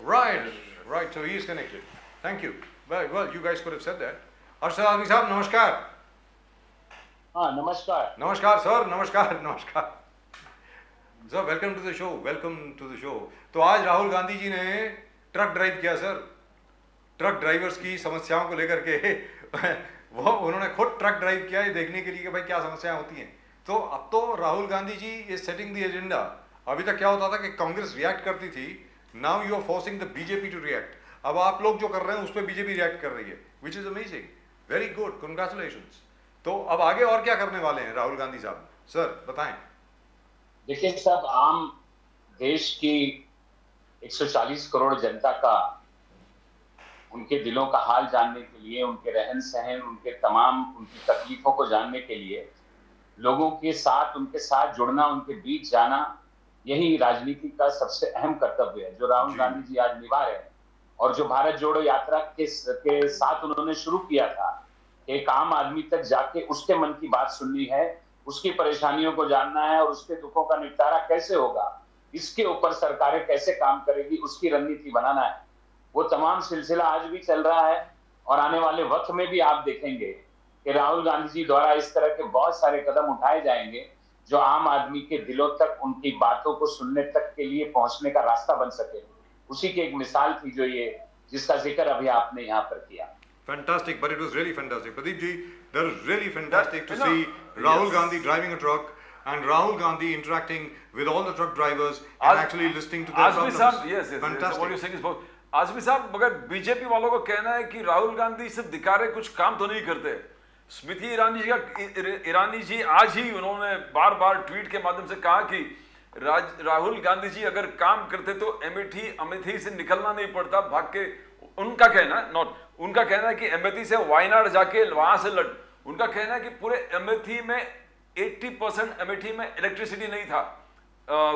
Right, right. So he is connected. Thank you. Well, you guys could have said that. Arshad Azmi साहब नमस्कार. हाँ नमस्कार. नमस्कार sir, नमस्कार, नमस्कार. Sir welcome to the show, welcome to the show. तो आज राहुल गांधी जी ने ट्रक ड्राइव किया सर. ट्रक ड्राइवर्स की समस्याओं को लेकर के वो उन्होंने खुद ट्रक ड्राइव किया ये देखने के लिए कि भाई क्या समस्याएं होती हैं. तो अब तो राहुल गांधी जी इज सेटिंग द एजेंडा. अभी तक क्या होता था कि कांग्रेस रिएक्ट करती थी. Now you are forcing the BJP to react. अब आप लोग जो कर रहे हैं उस पर बीजेपी रिएक्ट कर रही है, which is amazing. Very good, congratulations. तो अब आगे और क्या करने वाले हैं राहुल गांधी साहब? सर बताएं. देखिए सब आम देश की 140 करोड़ जनता का, उनके दिलों का हाल जानने के लिए, उनके रहन सहन, उनकी तकलीफों को जानने के लिए लोगों के साथ, उनके साथ जुड़ना, उनके बीच जाना, यही राजनीति का सबसे अहम कर्तव्य है जो राहुल गांधी जी आज निभा रहे हैं. और जो भारत जोड़ो यात्रा के साथ उन्होंने शुरू किया था, एक आम आदमी तक जाके उसके मन की बात सुननी है, उसकी परेशानियों को जानना है और उसके दुखों का निपटारा कैसे होगा, इसके ऊपर सरकारें कैसे काम करेगी, उसकी रणनीति बनाना है. वो तमाम सिलसिला आज भी चल रहा है और आने वाले वक्त में भी आप देखेंगे कि राहुल गांधी जी द्वारा इस तरह के बहुत सारे कदम उठाए जाएंगे जो आम आदमी के दिलों तक, उनकी बातों को सुनने तक के लिए पहुंचने का रास्ता बन सके. उसी की एक मिसाल थी जो ये, जिसका जिक्र अभी आपने यहाँ पर किया. Fantastic, but it was really fantastic. Pradeep ji, that was really fantastic to see Rahul Gandhi driving a truck and Rahul Gandhi interacting with all the truck drivers and actually listening to their problems. Yes, Fantastic. what you're saying is बहुत. आजमी साहब, मगर BJP वालों को कहना है कि राहुल गांधी सिर्फ दिखा रहे, कुछ काम तो नहीं करते. स्मृति ईरानी जी आज ही उन्होंने बार बार ट्वीट के माध्यम से कहा कि राहुल गांधी जी अगर काम करते तो अमेठी से निकलना नहीं पड़ता भाग के. उनका कहना है कि अमेठी से वायनाड जाके वहां से उनका कहना है कि पूरे अमेठी में 80% अमेठी में इलेक्ट्रिसिटी नहीं था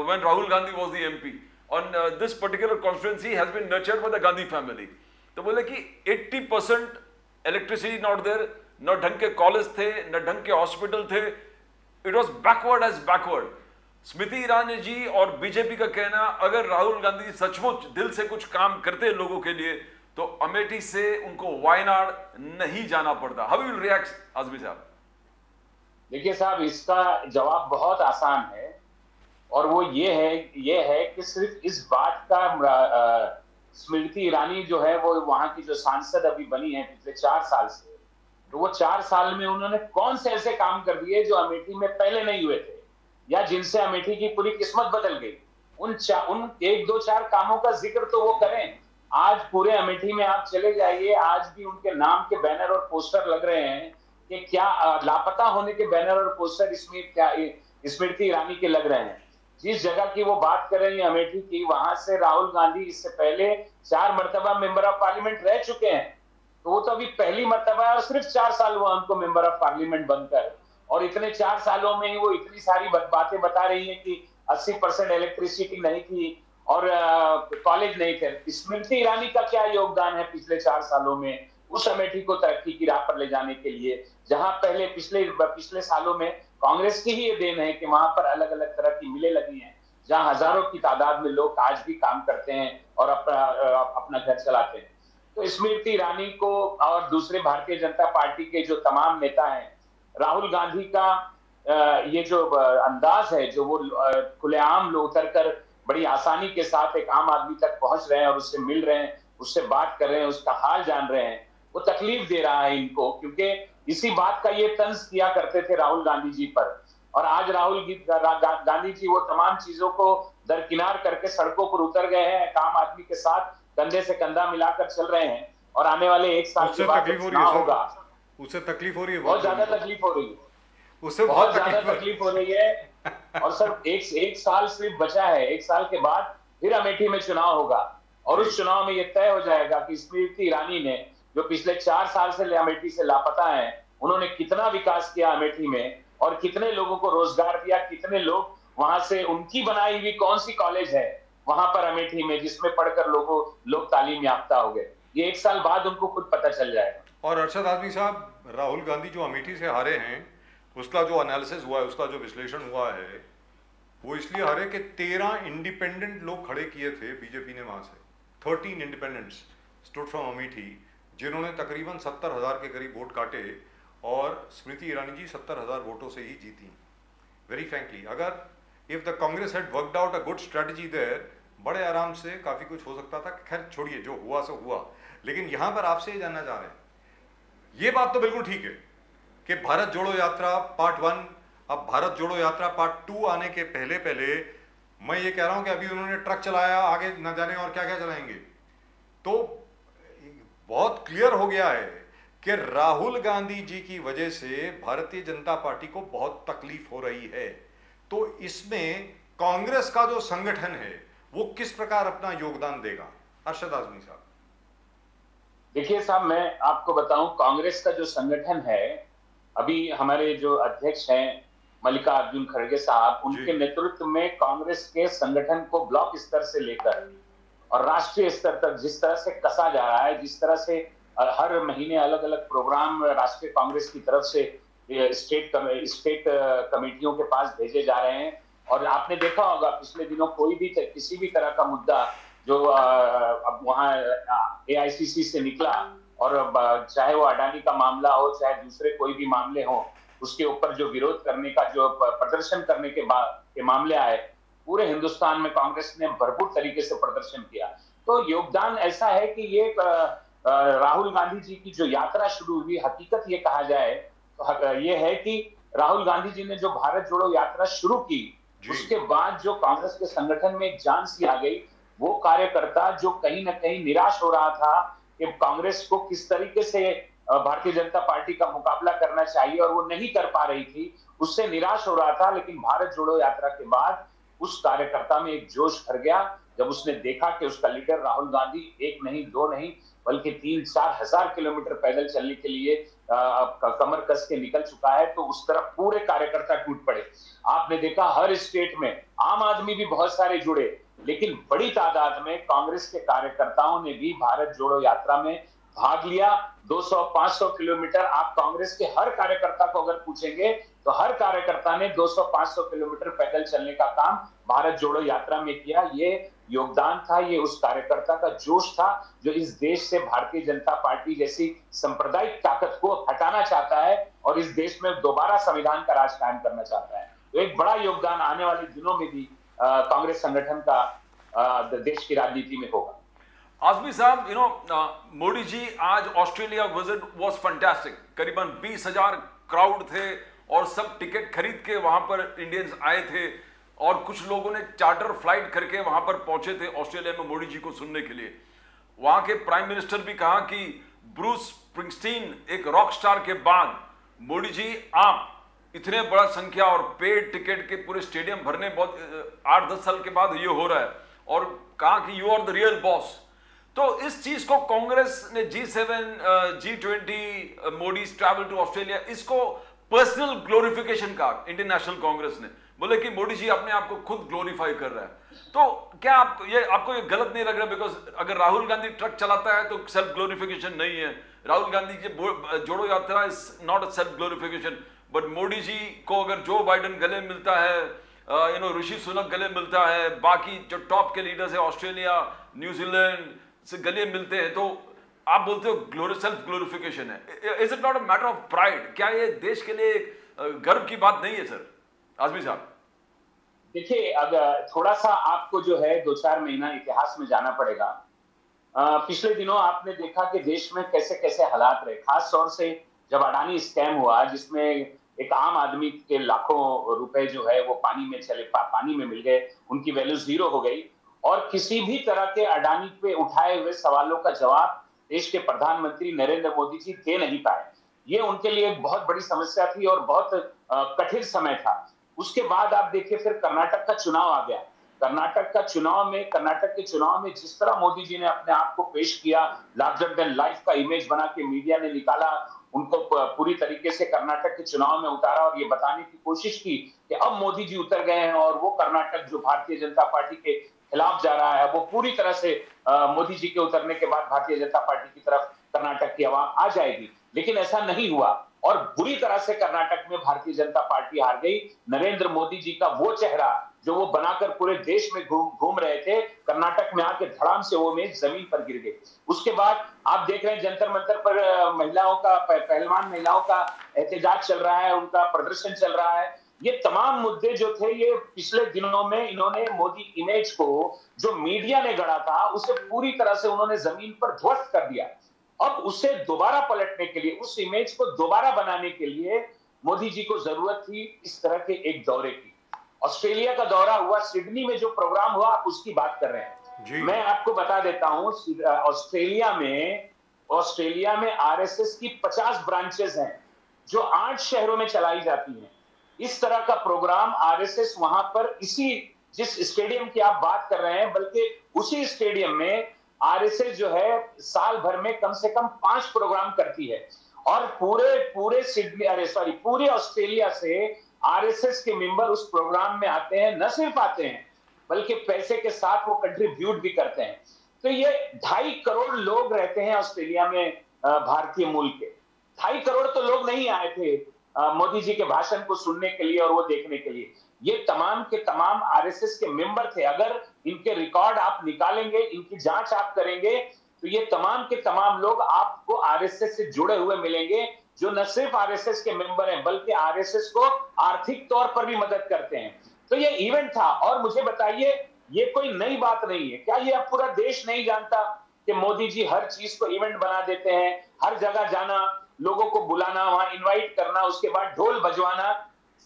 when Rahul Gandhi was the MP. On this particular constituency has been nurtured by the Gandhi family. तो बोले कि 80% इलेक्ट्रिसिटी नॉट देयर, न ढंग के कॉलेज थे, न ढंग के हॉस्पिटल थे. It was backward as backward. Smriti Irani ji और बीजेपी का कहना, अगर राहुल गांधी जी सचमुच दिल से कुछ काम करते लोगों के लिए तो अमेठी से उनको वायनाड नहीं जाना पड़ता. हाउ विल रिएक्ट आजमी साहब? देखिए साहब, इसका जवाब बहुत आसान है और वो ये है कि सिर्फ इस बात का स्मृति ईरानी जो है वो वहां की जो सांसद अभी बनी है पिछले 4 साल से, तो वो 4 साल में उन्होंने कौन से ऐसे काम कर दिए जो अमेठी में पहले नहीं हुए थे या जिनसे अमेठी की पूरी किस्मत बदल गई. उन 1-2-4 कामों का जिक्र तो वो करें. आज पूरे अमेठी में आप चले जाइए, आज भी उनके नाम के बैनर और पोस्टर लग रहे हैं कि क्या लापता होने के बैनर और पोस्टर स्मृति ईरानी के लग रहे हैं. जिस जगह की वो बात कर रही है अमेठी की, वहां से राहुल गांधी इससे पहले 4 मर्तबा मेंबर ऑफ पार्लियामेंट रह चुके हैं. तो वो तो अभी पहली मर्तबा है और सिर्फ 4 साल हुआ उनको मेंबर ऑफ पार्लियामेंट बनकर, और इतने 4 सालों में ही वो इतनी सारी बातें बता रही है कि 80% इलेक्ट्रिसिटी नहीं थी और कॉलेज नहीं थे. स्मृति ईरानी का क्या योगदान है पिछले 4 सालों में उस अमेठी को तरक्की की राह पर ले जाने के लिए, जहां पहले पिछले सालों में कांग्रेस की ही ये देन है कि वहां पर अलग अलग तरह की मिलें लगी हैं, जहां हजारों की तादाद में लोग आज भी काम करते हैं और अपना घर चलाते हैं. तो स्मृति ईरानी को और दूसरे भारतीय जनता पार्टी के जो तमाम नेता हैं, राहुल गांधी का ये जो अंदाज है, जो वो खुलेआम उतर कर बड़ी आसानी के साथ एक आम आदमी तक पहुंच रहे हैं और उससे मिल रहे हैं, उससे बात कर रहे हैं, उसका हाल जान रहे हैं, वो तकलीफ दे रहा है इनको. क्योंकि इसी बात का ये तंज किया करते थे राहुल गांधी जी पर, और आज राहुल गांधी जी वो तमाम चीजों को दरकिनार करके सड़कों पर उतर गए हैं, आम आदमी के साथ कंधे से कंधा मिलाकर चल रहे हैं. और आने वाले 1 साल के बाद चुनाव होगा, उससे तकलीफ हो रही है, बहुत ज्यादा तकलीफ हो रही है, उससे बहुत ज्यादा तकलीफ हो रही है. और सर एक साल सिर्फ बचा है, 1 साल के बाद फिर अमेठी में चुनाव होगा और उस चुनाव में ये तय हो जाएगा कि स्मृति ईरानी ने, जो पिछले 4 साल से अमेठी से लापता हैं, उन्होंने कितना विकास किया अमेठी में और कितने लोगों को रोजगार दिया, कितने लोग वहां से, उनकी बनाई हुई कौन सी कॉलेज है वहां पर अमेठी में जिसमें पढ़कर लोग तालीम याफ्ता हो गए. ये 1 साल बाद उनको खुद पता चल जाएगा. और अरशद आजमी साहब, राहुल गांधी जो अमेठी से हारे हैं, उसका जो एनालिसिस हुआ है, उसका जो विश्लेषण हुआ है, वो इसलिए हारे कि 13 इंडिपेंडेंट लोग खड़े किए थे बीजेपी ने वहां से, 13 इंडिपेंडेंट्स स्टूड फ्रॉम अमेठी, जिन्होंने तकरीबन 70,000 के करीब वोट काटे और स्मृति ईरानी जी 70,000 वोटों से ही जीती। वेरी फ्रैंकली, अगर if the Congress had worked out a good strategy there, बड़े आराम से काफ़ी कुछ हो सकता था। खैर छोड़िए, जो हुआ सो हुआ। लेकिन यहाँ पर आपसे ये जानना चाह रहे हैं, ये बात तो बिल्कुल ठीक है कि भारत जोड़ो यात्रा पार्ट 1, अब भारत जोड़ो यात्रा पार्ट 2 आने के पहले पहले मैं ये कह रहा हूँ कि अभी उन्होंने ट्रक चलाया, आगे न जाने और क्या क्या चलाएंगे। तो बहुत क्लियर हो गया है कि राहुल गांधी जी की वजह से भारतीय जनता पार्टी को बहुत तकलीफ हो रही है। तो इसमें कांग्रेस का जो संगठन है वो किस प्रकार अपना योगदान देगा? अरशद आजमी साहब। देखिए साहब, मैं आपको बताऊं, कांग्रेस का जो संगठन है, अभी हमारे जो अध्यक्ष हैं मल्लिकार्जुन खड़गे साहब, उनके नेतृत्व में कांग्रेस के संगठन को ब्लॉक स्तर से लेकर और राष्ट्रीय स्तर तक जिस तरह से कसा जा रहा है, जिस तरह से हर महीने अलग अलग प्रोग्राम राष्ट्रीय कांग्रेस की तरफ से स्टेट कमेटियों के पास भेजे जा रहे हैं। और आपने देखा होगा पिछले दिनों कोई भी किसी भी तरह का मुद्दा जो अब वहाँ AICC से निकला, और चाहे वो अडानी का मामला हो, चाहे दूसरे कोई भी मामले हो, उसके ऊपर जो विरोध करने का, जो प्रदर्शन करने के मामले आए, पूरे हिंदुस्तान में कांग्रेस ने भरपूर तरीके से प्रदर्शन किया। तो योगदान ऐसा है कि ये राहुल गांधी जी की जो यात्रा शुरू हुई, हकीकत ये कहा जाए तो ये है कि राहुल गांधी जी ने जो भारत जोड़ो यात्रा शुरू की, उसके बाद जो कांग्रेस के संगठन में एक जान सी आ गई। वो कार्यकर्ता जो कहीं ना कहीं निराश हो रहा था कि कांग्रेस को किस तरीके से भारतीय जनता पार्टी का मुकाबला करना चाहिए और वो नहीं कर पा रही थी, उससे निराश हो रहा था। लेकिन भारत जोड़ो यात्रा के बाद उस कार्यकर्ता में एक जोश भर गया जब उसने देखा कि उसका लीडर राहुल गांधी 1 नहीं 2 नहीं बल्कि 3-4 हजार किलोमीटर पैदल चलने के लिए कमर कस के निकल चुका है। तो उस तरफ पूरे कार्यकर्ता टूट पड़े। आपने देखा हर स्टेट में आम आदमी भी बहुत सारे जुड़े, लेकिन बड़ी तादाद में कांग्रेस के कार्यकर्ताओं ने भी भारत जोड़ो यात्रा में भाग लिया। 200-500 किलोमीटर आप कांग्रेस के हर कार्यकर्ता को अगर पूछेंगे तो हर कार्यकर्ता ने 200-500 किलोमीटर पैदल चलने का काम भारत जोड़ो यात्रा में किया। ये योगदान था, ये उस कार्यकर्ता का जोश था जो इस देश से भारतीय जनता पार्टी जैसी सांप्रदायिक ताकत को हटाना चाहता है और इस देश में दोबारा संविधान का राज कायम करना चाहता है। तो एक बड़ा योगदान आने वाले दिनों में भी कांग्रेस संगठन का देश की राजनीति में होगा। आजमी साहब, मोदी जी आज ऑस्ट्रेलिया विजिट वाज फैंटास्टिक। करीबन 20,000 क्राउड थे और सब टिकट खरीद के वहां पर इंडियंस आए थे और कुछ लोगों ने चार्टर फ्लाइट करके वहां पर पहुंचे थे ऑस्ट्रेलिया में मोदी जी को सुनने के लिए। वहां के प्राइम मिनिस्टर भी कहा कि ब्रूस स्प्रिंगस्टीन एक रॉक स्टार के बाद मोदी जी आप इतने बड़ा संख्या और पेड टिकट के पूरे स्टेडियम भरने बहुत 8-10 साल के बाद ये हो रहा है, और कहा कि you are the real boss. तो इस चीज को कांग्रेस ने G7 G20 Modi's travel to Australia, इसको पर्सनल ग्लोरिफिकेशन कहा इंटरनेशनल कांग्रेस ने। बोले कि मोदी जी अपने आप को खुद ग्लोरीफाई कर रहा है। तो क्या आपको ये गलत नहीं लग रहा? बिकॉज अगर राहुल गांधी ट्रक चलाता है तो सेल्फ ग्लोरिफिकेशन नहीं है। राहुल गांधी की Jodo Yatra is not a self glorification, but Modi ji को अगर जो बाइडेन गले मिलता है, ऋषि सुनक गले मिलता है, बाकी जो टॉप के लीडर्स है ऑस्ट्रेलिया न्यूजीलैंड से गले मिलते हैं, तो आप बोलते हो सेल्फ ग्लोरिफिकेशन है। Is it not a matter of pride? क्या ये देश के लिए गर्व की बात नहीं है सर? आजमी साहब देखिए, अगर थोड़ा सा आपको जो है 2-4 महीना इतिहास में जाना पड़ेगा। पिछले दिनों आपने देखा कि देश में कैसे कैसे हालात रहे, खास तौर से जब अडानी स्कैम हुआ, जिसमें एक आम आदमी के लाखों रुपए जो है वो पानी में मिल गए, उनकी वैल्यू 0 हो गई और किसी भी तरह के अडानी पे उठाए हुए सवालों का जवाब देश के प्रधानमंत्री नरेंद्र मोदी जी दे नहीं पाए। ये उनके लिए एक बहुत बड़ी समस्या थी और बहुत कठिन समय था। उसके बाद आप देखिए फिर कर्नाटक का चुनाव आ गया। कर्नाटक के चुनाव में जिस तरह मोदी जी ने अपने आप को पेश किया, लार्जर देन लाइफ का इमेज बना के मीडिया ने निकाला, उनको पूरी तरीके से कर्नाटक के चुनाव में उतारा और ये बताने की कोशिश की कि अब मोदी जी उतर गए हैं और वो कर्नाटक जो भारतीय जनता पार्टी के खिलाफ जा रहा है, वो पूरी तरह से मोदी जी के उतरने के बाद भारतीय जनता पार्टी की तरफ कर्नाटक की आवाम आ जाएगी। लेकिन ऐसा नहीं हुआ और बुरी तरह से कर्नाटक में भारतीय जनता पार्टी हार गई। नरेंद्र मोदी जी का वो चेहरा जो वो बनाकर पूरे देश में घूम रहे थे, कर्नाटक में आके धड़ाम से वो इमेज जमीन पर गिर गई। उसके बाद आप देख रहे हैं जंतर मंतर पर महिलाओं का, पहलवान महिलाओं का एहतजाज चल रहा है, उनका प्रदर्शन चल रहा है। ये तमाम मुद्दे जो थे, ये पिछले दिनों में इन्होंने मोदी इमेज को, जो मीडिया ने गढ़ा था, उसे पूरी तरह से उन्होंने जमीन पर ध्वस्त कर दिया। अब उसे दोबारा पलटने के लिए, उस इमेज को दोबारा बनाने के लिए मोदी जी को जरूरत थी इस तरह के एक दौरे की। ऑस्ट्रेलिया का दौरा हुआ, सिडनी में जो प्रोग्राम हुआ, आप उसकी बात कर रहे हैं। मैं आपको बता देता हूं, ऑस्ट्रेलिया में आरएसएस की 50 ब्रांचेस हैं जो 8 शहरों में चलाई जाती हैं। इस तरह का प्रोग्राम आरएसएस वहां पर, इसी जिस स्टेडियम की आप बात कर रहे हैं, बल्कि उसी स्टेडियम में आरएसएस जो है साल भर में कम से कम 5 प्रोग्राम करती है। और पूरे ऑस्ट्रेलिया से आरएसएस के मेंबर उस प्रोग्राम में आते हैं, न सिर्फ आते हैं बल्कि पैसे के साथ वो कंट्रीब्यूट भी करते हैं। तो ये 2.5 करोड़ लोग रहते हैं ऑस्ट्रेलिया में, भारतीय मूल के 2.5 करोड़ तो लोग नहीं आए थे मोदी जी के भाषण को सुनने के लिए और वो देखने के लिए। ये तमाम के तमाम आरएसएस के मेंबर थे। अगर इनके रिकॉर्ड आप निकालेंगे, इनकी जांच आप करेंगे, तो ये तमाम के तमाम लोग आपको आरएसएस से जुड़े हुए मिलेंगे, जो न सिर्फ आरएसएस के मेंबर हैं बल्कि आरएसएस को आर्थिक तौर पर भी मदद करते हैं। तो ये इवेंट था। और मुझे बताइए, ये कोई नई बात नहीं है क्या? ये अब पूरा देश नहीं जानता कि मोदी जी हर चीज को इवेंट बना देते हैं, हर जगह जाना, लोगों को बुलाना, वहां इनवाइट करना, उसके बाद ढोल बजवाना।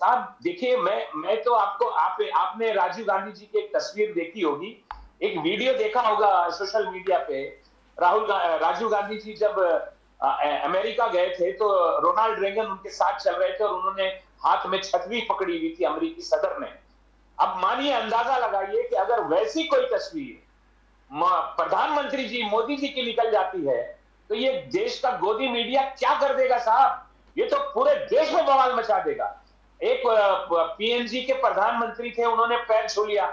साहब देखिए, मैं तो आपने राजीव गांधी जी की एक तस्वीर देखी होगी, एक वीडियो देखा होगा सोशल मीडिया पे। राजीव गांधी जी जब अमेरिका गए थे तो रोनाल्ड रेगन उनके साथ चल रहे थे और उन्होंने हाथ में छतरी पकड़ी हुई थी अमेरिकी सदर ने। अब मानिए, अंदाजा लगाइए कि अगर वैसी कोई तस्वीर प्रधानमंत्री जी मोदी जी की निकल जाती है तो ये देश का गोदी मीडिया क्या कर देगा साहब? ये तो पूरे देश में बवाल मचा देगा। एक पीएनजी के प्रधानमंत्री थे, उन्होंने पैर छू लिया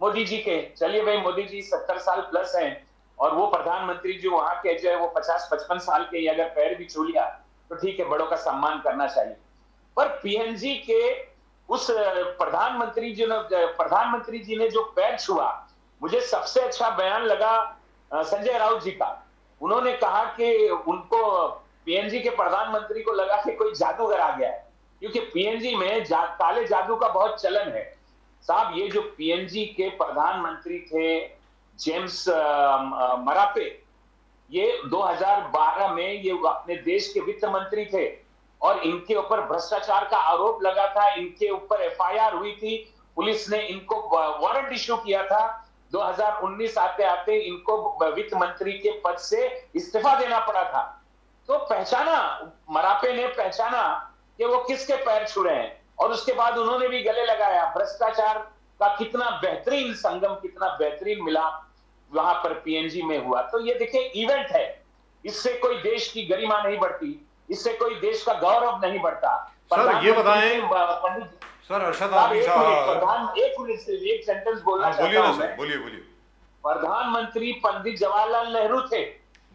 मोदी जी के। चलिए भाई, मोदी जी 70 साल प्लस हैं और वो प्रधानमंत्री जो वहां के जो है वो 50-55 साल के, अगर पैर भी छू लिया तो ठीक है, बड़ों का सम्मान करना चाहिए। पर पीएनजी के उस प्रधानमंत्री जी ने जो पैर छुआ, मुझे सबसे अच्छा बयान लगा संजय राउत जी का। उन्होंने कहा कि उनको, पीएनजी के प्रधानमंत्री को लगा कि कोई जादूगर आ गया है, क्योंकि पीएनजी में काले जादू का बहुत चलन है। साहब, ये जो पीएनजी के प्रधानमंत्री थे जेम्स मरापे, ये 2012 में ये अपने देश के वित्त मंत्री थे और इनके ऊपर भ्रष्टाचार का आरोप लगा था, इनके ऊपर एफआईआर हुई थी, पुलिस ने इनको वारंट इश्यू किया था। 2019 आते आते इनको वित्त मंत्री के पद से इस्तीफा देना पड़ा था। तो मरापे ने पहचाना कि वो किसके पैर छू रहे हैं और उसके बाद उन्होंने भी गले लगाया। भ्रष्टाचार का कितना बेहतरीन संगम, कितना बेहतरीन मिलाप वहां पर पीएनजी में हुआ। तो ये देखिए, इवेंट है, इससे कोई देश की गरिमा नहीं बढ़ती, इससे कोई देश का गौरव नहीं बढ़ता। सर ये बताएं, सर अरशद आलमी साहब, एक सेंटेंस बोलना चाहता हूं मैं। बोलिए। प्रधानमंत्री पंडित जवाहरलाल नेहरू थे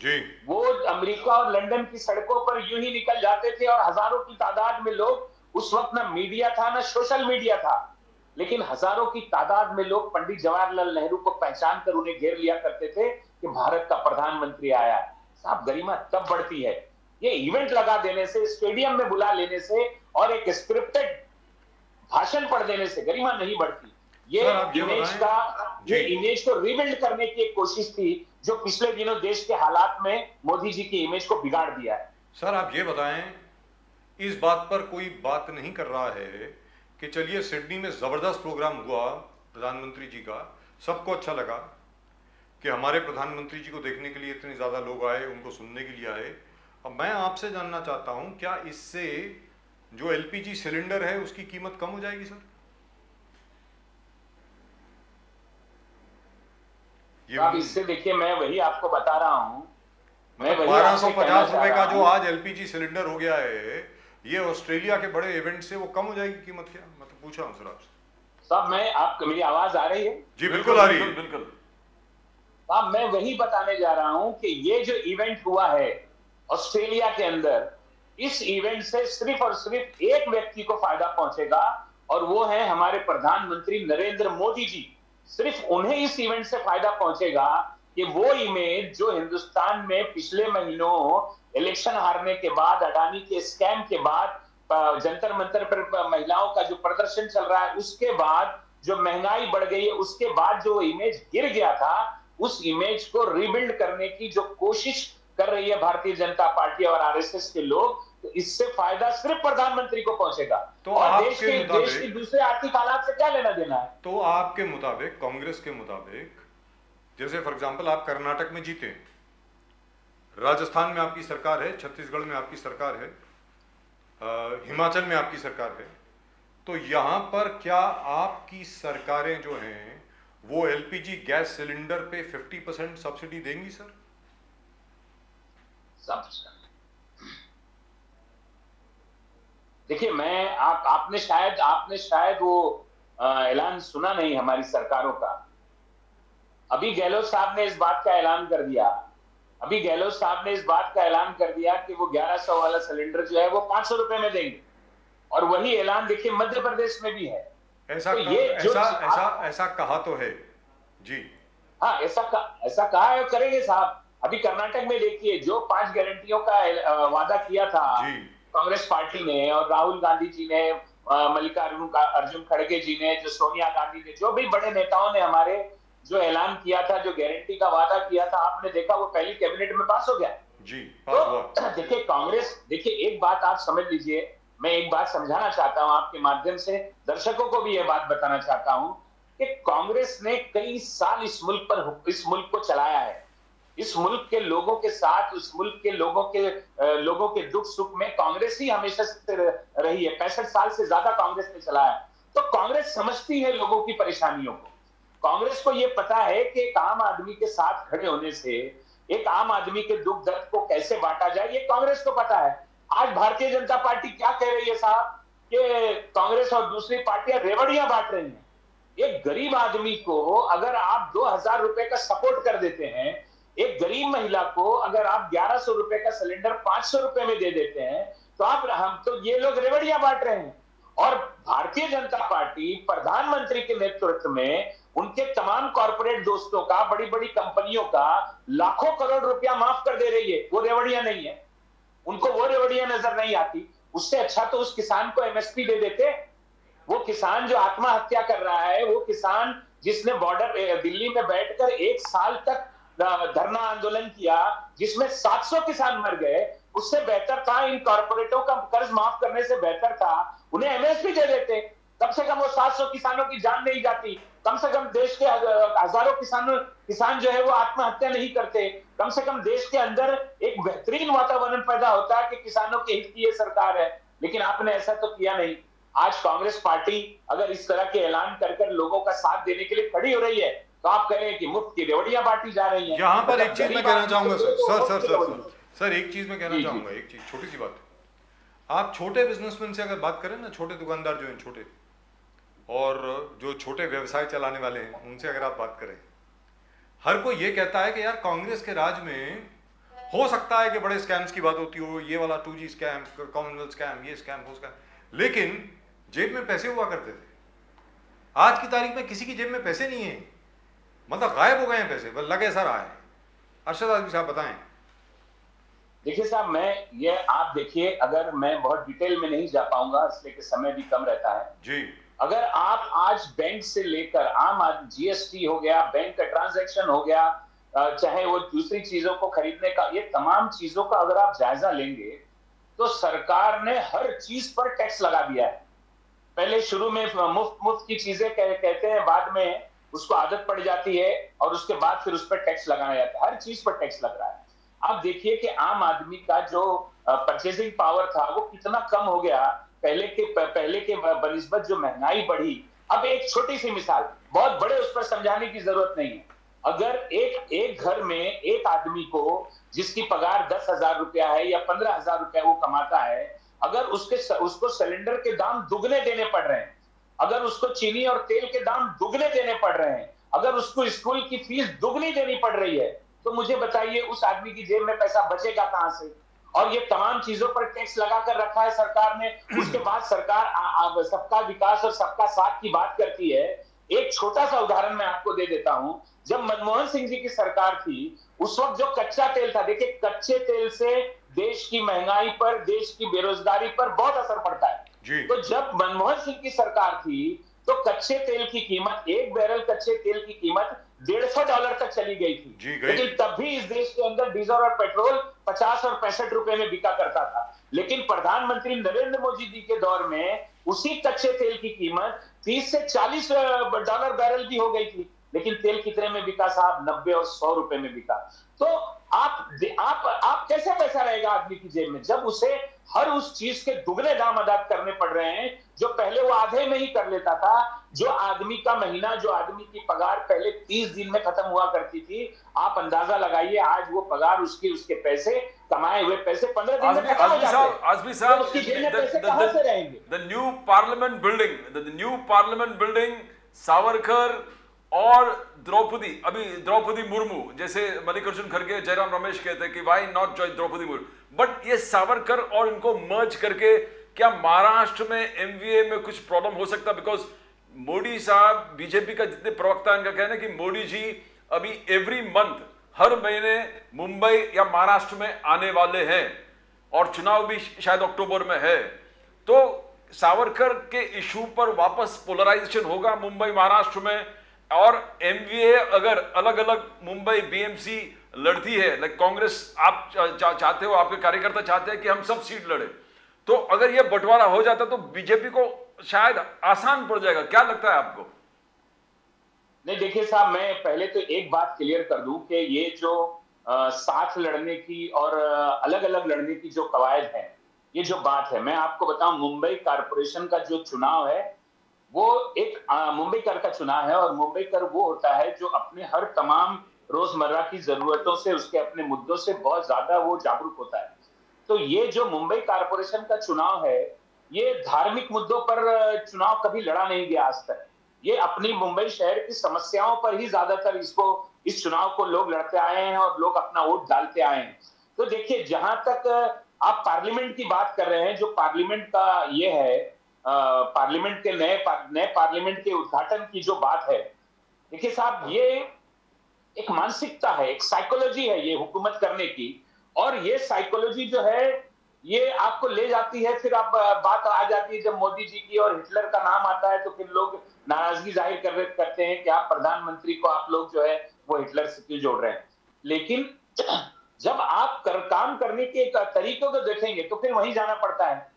जी। वो अमेरिका और लंदन की सड़कों पर यूं ही निकल जाते थे और हजारों की तादाद में लोग, उस वक्त ना मीडिया था ना सोशल मीडिया था, लेकिन हजारों की तादाद में लोग पंडित जवाहरलाल नेहरू को पहचान कर उन्हें घेर लिया करते थे कि भारत का प्रधानमंत्री आया। साहब, गरिमा तब बढ़ती है। ये इवेंट लगा देने से, स्टेडियम में बुला लेने से और एक स्क्रिप्टेड भाषण पढ़ देने से गरिमा नहीं बढ़ती। ये इमेज को रिबिल्ड करने की एक कोशिश थी जो पिछले दिनों देश के हालात में मोदी जी की इमेज को बिगाड़ दिया है। सर आप ये बताएं, इस बात पर कोई बात नहीं कर रहा है कि चलिए सिडनी में जबरदस्त प्रोग्राम हुआ प्रधानमंत्री जी का, सबको अच्छा लगा कि हमारे प्रधानमंत्री जी को देखने के लिए इतने ज्यादा लोग आए, उनको सुनने के लिए आए। अब मैं आपसे जानना चाहता हूं, क्या इससे जो एलपीजी सिलेंडर है उसकी कीमत कम हो जाएगी सर? अब इससे देखिए, मैं वही आपको बता रहा हूं, मैं 1250 रुपए का जो आज एलपीजी सिलेंडर हो गया है, ये ऑस्ट्रेलिया के बड़े इवेंट से वो कम हो जाएगी कीमत क्या? मैं तो पूछा हूं सर आपसे। साहब, मेरी आवाज आ रही है? जी बिल्कुल आ रही है। बिल्कुल। साहब, मैं वही बताने जा रहा हूं कि ये जो इवेंट हुआ है ऑस्ट्रेलिया के अंदर, इस इवेंट से सिर्फ और सिर्फ एक व्यक्ति को फायदा पहुंचेगा और वो है हमारे प्रधानमंत्री नरेंद्र मोदी जी। सिर्फ उन्हें इस इवेंट से फायदा पहुंचेगा कि वो इमेज जो हिंदुस्तान में पिछले महीनों इलेक्शन हारने के बाद, अडानी के स्कैम के बाद, जंतर मंतर पर महिलाओं का जो प्रदर्शन चल रहा है, उसके बाद जो महंगाई बढ़ गई है, उसके बाद जो इमेज गिर गया था, उस इमेज को रिबिल्ड करने की जो कोशिश कर रही है भारतीय जनता पार्टी और आरएसएस के लोग, तो इससे फायदा सिर्फ प्रधानमंत्री को पहुंचेगा। तो और देश के दूसरे आर्थिक हालात से क्या लेना देना है? तो आपके मुताबिक, कांग्रेस के मुताबिक, जैसे फॉर एग्जांपल आप कर्नाटक में जीते, राजस्थान में आपकी सरकार है, छत्तीसगढ़ में आपकी सरकार है, हिमाचल में आपकी सरकार है, तो यहां पर क्या आपकी सरकारें जो हैं वो एलपीजी गैस सिलेंडर पे 50% सब्सिडी देंगी सर? देखिए, आपने शायद वो ऐलान सुना नहीं हमारी सरकारों का। अभी गहलोत साहब ने इस बात का ऐलान कर दिया, कि वो 1100 वाला सिलेंडर जो है वो 500 रुपए में देंगे। और वही ऐलान देखिए मध्य प्रदेश में भी है। ऐसा कहा तो है जी। हाँ, ऐसा कहा है, करेंगे साहब। अभी कर्नाटक में देखिए, जो 5 गारंटियों का वादा किया था कांग्रेस पार्टी ने, और राहुल गांधी जी ने, मल्लिकार्जुन खड़गे जी ने, जो सोनिया गांधी ने, जो भी बड़े नेताओं ने हमारे जो ऐलान किया था, जो गारंटी का वादा किया था, आपने देखा वो पहली कैबिनेट में पास हो गया जी। तो देखिए कांग्रेस, देखिए एक बात आप समझ लीजिए, मैं एक बात समझाना चाहता हूं आपके माध्यम से, दर्शकों को भी यह बात बताना चाहता हूं कि कांग्रेस ने कई साल इस मुल्क को चलाया है। इस मुल्क के लोगों के साथ, उस मुल्क के लोगों के दुख सुख में कांग्रेस ही हमेशा से रही है। 65 साल से ज्यादा कांग्रेस ने चलाया। तो कांग्रेस समझती है लोगों की परेशानियों को। कांग्रेस को यह पता है कि एक आम आदमी के साथ खड़े होने से एक आम आदमी के दुख दर्द को कैसे बांटा जाए, ये कांग्रेस को पता है। आज भारतीय जनता पार्टी क्या कह रही है साहब, कि कांग्रेस और दूसरी पार्टियां रेवड़ियां बांट रही हैं। एक गरीब आदमी को अगर आप 2000 रुपए का सपोर्ट कर देते हैं, एक गरीब महिला को अगर आप 1100 रुपए का सिलेंडर 500 रुपए में दे देते हैं, तो ये लोग रेवड़ियां बांट रहे हैं। और भारतीय जनता पार्टी प्रधानमंत्री के नेतृत्व में उनके तमाम कॉर्पोरेट दोस्तों का, बड़ी बड़ी कंपनियों का लाखों करोड़ रुपया माफ कर दे रही है। वो रेवड़ियां नहीं है, उनको वो रेवड़ियां नजर नहीं आती। उससे अच्छा तो उस किसान को एमएसपी दे देते। वो किसान जो आत्महत्या कर रहा है, वो किसान जिसने बॉर्डर दिल्ली में बैठकर 1 साल तक धरना आंदोलन किया, जिसमें 700 किसान मर गए, उससे बेहतर था, इन कॉर्पोरेटों का कर्ज माफ करने से बेहतर था उन्हें एमएसपी दे देते। कम से कम वो 700 किसानों की जान नहीं जाती, कम से कम देश के हजारों किसान जो है वो आत्महत्या नहीं करते, कम से कम देश के अंदर एक बेहतरीन वातावरण पैदा होता है कि किसानों के हित की ये सरकार है। लेकिन आपने ऐसा तो किया नहीं। आज कांग्रेस पार्टी अगर इस तरह के ऐलान कर लोगों का साथ देने के लिए खड़ी हो रही है, तो आप कह रहे हैं कि मुफ्त की रेवड़ियां बांटी जा रही हैं। यहाँ पर एक चीज मैं कहना चाहूंगा सर, एक चीज मैं कहना चाहूंगा, एक चीज, छोटी सी बात। आप छोटे बिजनेसमैन से अगर बात करें ना, छोटे दुकानदार जो हैं, छोटे और जो छोटे व्यवसाय चलाने वाले हैं, उनसे अगर आप बात करें, हर कोई ये कहता है कि यार कांग्रेस के राज में हो सकता है कि बड़े स्कैम्स की बात होती हो, ये वाला 2G स्कैम, कॉमनवेल्थ स्कैम, ये स्कैम, वो स्कैम, लेकिन जेब में पैसे हुआ करते थे। आज की तारीख में किसी की जेब में पैसे नहीं है, मतलब गायब हो गए हैं पैसे, बस लगे सर आए। अरशद आजमी साहब बताएं। देखिए साहब, आप देखिए, अगर मैं बहुत डिटेल में नहीं जा पाऊंगा इसलिए कि समय भी कम रहता है जी। अगर आप आज बैंक से लेकर आम आदमी, जीएसटी हो गया, बैंक का ट्रांजैक्शन हो गया, चाहे वो दूसरी चीजों को खरीदने का, ये तमाम चीजों का अगर आप जायजा लेंगे तो सरकार ने हर चीज पर टैक्स लगा दिया है। पहले शुरू में मुफ्त की चीजें कहते हैं, बाद में उसको आदत पड़ जाती है और उसके बाद फिर उस पर टैक्स लगाया जाता है। हर चीज पर टैक्स लग रहा है। आप देखिए कि आम आदमी का जो परचेजिंग पावर था वो कितना कम हो गया। पहले के बनिस्बत जो महंगाई बढ़ी। अब एक छोटी सी मिसाल, बहुत बड़े उस पर समझाने की जरूरत नहीं है। अगर एक घर में एक आदमी को जिसकी पगार 10,000 रुपया है या 15,000 रुपया वो कमाता है, अगर उसको सिलेंडर के दाम दुगने देने पड़ रहे हैं, अगर उसको चीनी और तेल के दाम दुगने देने पड़ रहे हैं, अगर उसको स्कूल की फीस दुगनी देनी पड़ रही है, तो मुझे बताइए उस आदमी की जेब में पैसा बचेगा कहां से? और ये तमाम चीजों पर टैक्स लगा कर रखा है सरकार ने। उसके बाद सरकार सबका विकास और सबका साथ की बात करती है। एक छोटा सा उदाहरण मैं आपको दे देता हूं। जब मनमोहन सिंह जी की सरकार थी, उस वक्त जो कच्चा तेल था, देखिए कच्चे तेल से देश की महंगाई पर, देश की बेरोजगारी पर बहुत असर पड़ता है जी। तो जब मनमोहन सिंह की सरकार थी तो कच्चे तेल की कीमत, एक बैरल कच्चे तेल की कीमत $150 तक चली गई थी। जी, गई। लेकिन तब भी इस देश के अंदर डीजल और पेट्रोल 50 और 65 रुपए में बिका करता था। लेकिन प्रधानमंत्री नरेंद्र मोदी जी के दौर में उसी कच्चे तेल की कीमत $30 से $40 बैरल भी हो गई थी। लेकिन तेल कितने में बिका साहब? 90 और 100 रुपए में बिका। तो आप कैसे पैसा रहेगा आदमी की जेब में जब उसे हर उस चीज के दुगने दाम अदा करने पड़ रहे हैं जो पहले वो आधे में ही कर लेता था। जो आदमी का महीना, जो आदमी की पगार पहले 30 दिन में खत्म हुआ करती थी, आप अंदाजा लगाइए आज वो पगार, उसके पैसे, कमाए हुए पैसे 15 दिन में खत्म हो जाते हैं। आजमी साहब, तो उसकी जेब में पैसे कहां से रहेंगे? the new parliament building, Savarkar और द्रौपदी मुर्मू, जैसे मल्लिकार्जुन खड़गे, जयराम रमेश कहते हैं कि why not join Draupadi Murmu, but ये सावरकर और इनको मर्ज करके क्या महाराष्ट्र में एमवीए में कुछ प्रॉब्लम हो सकता? बिकॉज मोदी साहब, बीजेपी का जितने प्रवक्ता, इनका कहना है कि मोदी जी अभी एवरी मंथ, हर महीने मुंबई या महाराष्ट्र में आने वाले हैं और चुनाव भी शायद अक्टूबर में है। तो सावरकर के इशू पर वापस पोलराइजेशन होगा मुंबई महाराष्ट्र में, और एमवीए अगर अलग अलग मुंबई बीएमसी लड़ती है, लाइक कांग्रेस, आप चाहते हो, आपके कार्यकर्ता चाहते हैं कि हम सब सीट लड़े, तो अगर ये बंटवारा हो जाता तो बीजेपी को शायद आसान पड़ जाएगा। क्या लगता है आपको? नहीं, देखिए साहब, मैं पहले तो एक बात क्लियर कर दूं कि ये जो साथ लड़ने की और अलग अलग लड़ने की जो कवायद है, ये जो बात है, मैं आपको बताऊं, मुंबई कारपोरेशन का जो चुनाव है वो एक मुंबई कर का चुनाव है। और मुंबई कर वो होता है जो अपने हर तमाम रोजमर्रा की जरूरतों से, उसके अपने मुद्दों से बहुत ज्यादा वो जागरूक होता है। तो ये जो मुंबई कारपोरेशन का चुनाव है, ये धार्मिक मुद्दों पर चुनाव कभी लड़ा नहीं गया आज तक। ये अपनी मुंबई शहर की समस्याओं पर ही ज्यादातर इस चुनाव को लोग लड़ते आए हैं और लोग अपना वोट डालते आए हैं। तो देखिए, जहां तक आप पार्लियामेंट की बात कर रहे हैं, जो पार्लियामेंट का ये है, पार्लियामेंट के नए पार्लियामेंट के उद्घाटन की जो बात है, देखिए साहब, ये एक मानसिकता है, एक साइकोलॉजी है ये हुकूमत करने की। और ये साइकोलॉजी जो है ये आपको ले जाती है, फिर आप बात आ जाती है जब मोदी जी की और हिटलर का नाम आता है तो फिर लोग नाराजगी जाहिर करते हैं कि आप प्रधानमंत्री को आप लोग जो है वो हिटलर से क्यों जोड़ रहे हैं। लेकिन जब आप काम करने के तरीकों को देखेंगे तो फिर वहीं जाना पड़ता है।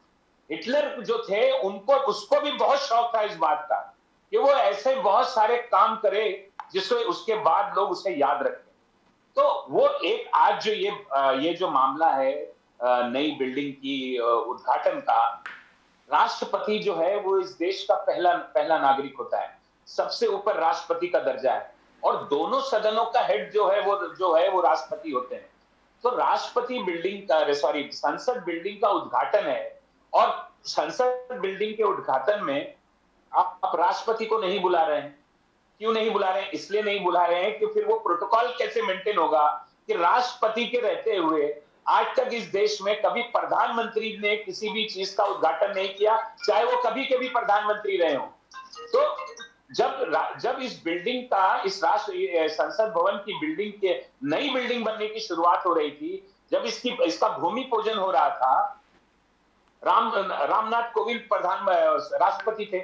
हिटलर जो थे उसको भी बहुत शौक था इस बात का कि वो ऐसे बहुत सारे काम करे जिससे उसके बाद लोग उसे याद रखें। तो वो एक आज जो ये जो मामला है नई बिल्डिंग की उद्घाटन का, राष्ट्रपति जो है वो इस देश का पहला नागरिक होता है। सबसे ऊपर राष्ट्रपति का दर्जा है और दोनों सदनों का हेड जो है वो राष्ट्रपति होते हैं। तो राष्ट्रपति बिल्डिंग का संसद बिल्डिंग का उद्घाटन है और संसद बिल्डिंग के उद्घाटन में आप राष्ट्रपति को नहीं बुला रहे हैं। क्यों नहीं बुला रहे हैं? इसलिए नहीं बुला रहे हैं कि फिर वो प्रोटोकॉल कैसे मेंटेन होगा कि राष्ट्रपति के रहते हुए आज तक इस देश में कभी प्रधानमंत्री ने किसी भी चीज का उद्घाटन नहीं किया, चाहे वो कभी के भी प्रधानमंत्री रहे हो। तो जब इस बिल्डिंग का, इस संसद भवन की बिल्डिंग के नई बिल्डिंग बनने की शुरुआत हो रही थी, जब इसका भूमि पूजन हो रहा था, रामनाथ कोविंद राष्ट्रपति थे,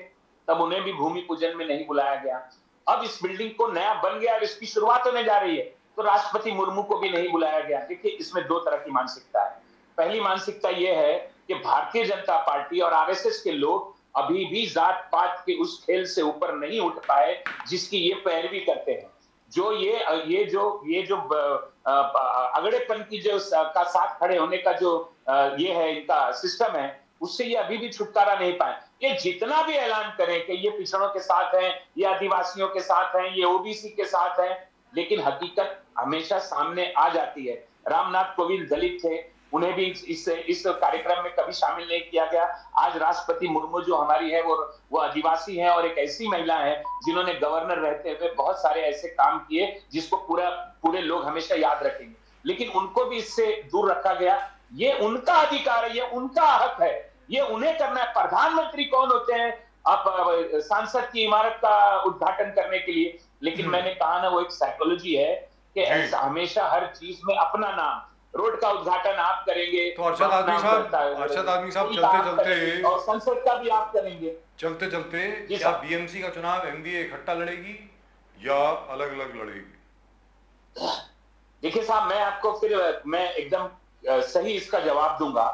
तब उन्हें भी भूमि पूजन में नहीं बुलाया गया। अब इस बिल्डिंग को नया बन गया और इसकी शुरुआत होने जा रही है तो राष्ट्रपति मुर्मू को भी नहीं बुलाया गया। देखिए, इसमें दो तरह की मानसिकता है। पहली मानसिकता यह है कि भारतीय जनता पार्टी और आरएसएस के लोग अभी भी जात पात के उस खेल से ऊपर नहीं उठ पाए जिसकी ये पैरवी करते हैं। जो ये जो अगड़ेपन की जो का साथ खड़े होने का जो ये है इनका सिस्टम है, उससे ये अभी भी छुटकारा नहीं पाए। ये जितना भी ऐलान करें कि ये पिछड़ों के साथ हैं, ये आदिवासियों के साथ हैं, ये ओबीसी के साथ हैं, लेकिन हकीकत हमेशा सामने आ जाती है। रामनाथ कोविंद दलित थे, उन्हें भी इस कार्यक्रम में कभी शामिल नहीं किया गया। आज राष्ट्रपति मुर्मू जो हमारी है वो आदिवासी है और एक ऐसी महिला है जिन्होंने गवर्नर रहते हुए बहुत सारे ऐसे काम किए जिसको पूरे लोग हमेशा याद रखेंगे, लेकिन उनको भी इससे दूर रखा गया। ये उनका अधिकार है, ये उनका हक है, ये उन्हें करना है। प्रधानमंत्री कौन होते हैं आप सांसद की इमारत का उद्घाटन करने के लिए? लेकिन मैंने कहा ना, वो एक साइकोलॉजी है कि ऐसा हमेशा हर चीज में अपना नाम, रोड का उद्घाटन आप करेंगे तो अरशद आदमी साहब चलते चलते, और संसद का भी आप करेंगे चलते चलते, जी क्या साहब। बीएमसी का चुनाव एमवीए इकट्ठा लड़ेगी या अलग अलग लड़ेगी? देखिए साहब, मैं आपको फिर मैं एकदम सही इसका जवाब दूंगा।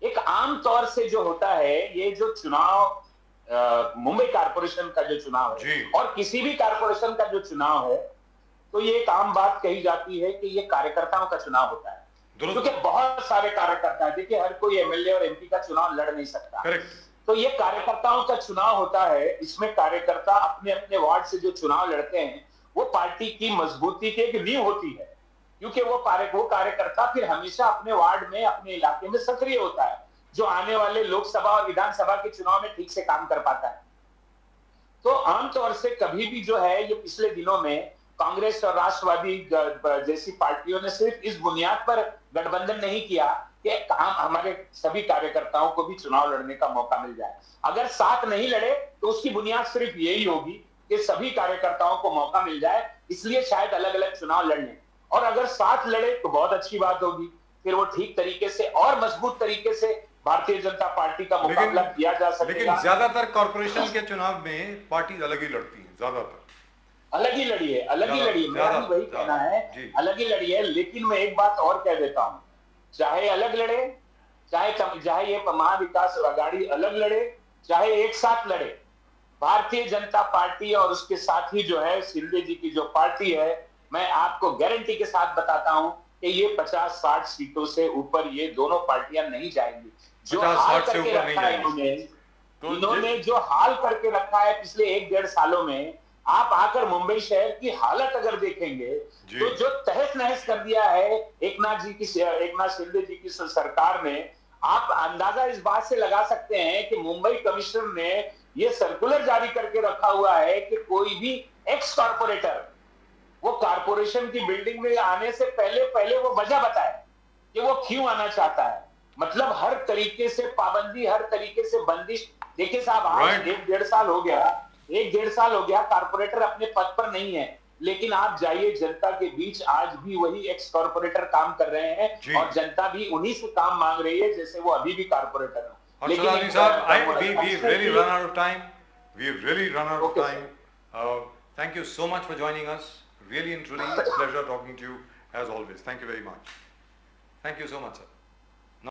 एक आम तौर से जो होता है, ये जो चुनाव मुंबई कारपोरेशन का जो चुनाव है जी। और किसी भी कारपोरेशन का जो चुनाव है, तो ये एक आम बात कही जाती है कि ये कार्यकर्ताओं का चुनाव होता है, दुरुस्त। क्योंकि बहुत सारे कार्यकर्ता है। देखिए, हर कोई एमएलए और एमपी का चुनाव लड़ नहीं सकता। करेक्ट। तो ये कार्यकर्ताओं का चुनाव होता है। इसमें कार्यकर्ता अपने अपने वार्ड से जो चुनाव लड़ते हैं, वो पार्टी की मजबूती की एक नींव होती है, क्योंकि वो कार्यकर्ता फिर हमेशा अपने वार्ड में, अपने इलाके में सक्रिय होता है, जो आने वाले लोकसभा और विधानसभा के चुनाव में ठीक से काम कर पाता है। तो आमतौर से कभी भी जो है, ये पिछले दिनों में कांग्रेस और राष्ट्रवादी जैसी पार्टियों ने सिर्फ इस बुनियाद पर गठबंधन नहीं किया कि हमारे सभी कार्यकर्ताओं को भी चुनाव लड़ने का मौका मिल जाए। अगर साथ नहीं लड़े तो उसकी बुनियाद सिर्फ यही होगी कि सभी कार्यकर्ताओं को मौका मिल जाए, इसलिए शायद अलग अलग चुनाव लड़ने। और अगर साथ लड़े तो बहुत अच्छी बात होगी, फिर वो ठीक तरीके से और मजबूत तरीके से भारतीय जनता पार्टी का मुकाबला किया जा सकेगा। लेकिन ज्यादातर कॉर्पोरेशन के चुनाव में पार्टी अलग ही लड़ती है, ज्यादातर अलग ही लड़ी है, अलग ही लड़ी है। मेरा भी वही कहना है, अलग ही लड़ी है। लेकिन मैं एक बात और कह देता हूं, चाहे अलग लड़े, चाहे ये महाविकास अघाड़ी अलग लड़े, चाहे एक साथ लड़े, भारतीय जनता पार्टी और उसके साथ ही जो है शिंदे जी की जो पार्टी है, मैं आपको गारंटी के साथ बताता हूं कि ये 50-60 सीटों से ऊपर ये दोनों पार्टियां नहीं जाएंगी। जो हाल करके रखा है इन्होंने जो हाल करके रखा है पिछले 1-1.5 सालों में, आप आकर मुंबई शहर की हालत अगर देखेंगे तो जो तहस नहस कर दिया है एक नाथ शिंदे जी की सरकार ने, आप अंदाजा इस बात से लगा सकते हैं कि मुंबई कमिश्नर ने ये सर्कुलर जारी करके रखा हुआ है कि कोई भी एक्स कॉर्पोरेटर वो कारपोरेशन की बिल्डिंग में आने से पहले वो वजह बताए कि वो क्यों आना चाहता है। मतलब हर तरीके से पाबंदी, हर तरीके से बंदिश। देखिए साहब, आज 1-1.5 साल हो गया कारपोरेटर अपने पद पर नहीं है, लेकिन आप जाइए जनता के बीच, आज भी वही एक्स कॉर्पोरेटर काम कर रहे हैं और जनता भी उन्हीं से काम मांग रही है जैसे वो अभी भी कॉर्पोरेटर है। लेकिन we've really run out of time. Thank you so much for joining us. Really and truly, it's a pleasure talking to you as always. Thank you very much. Thank you so much, sir.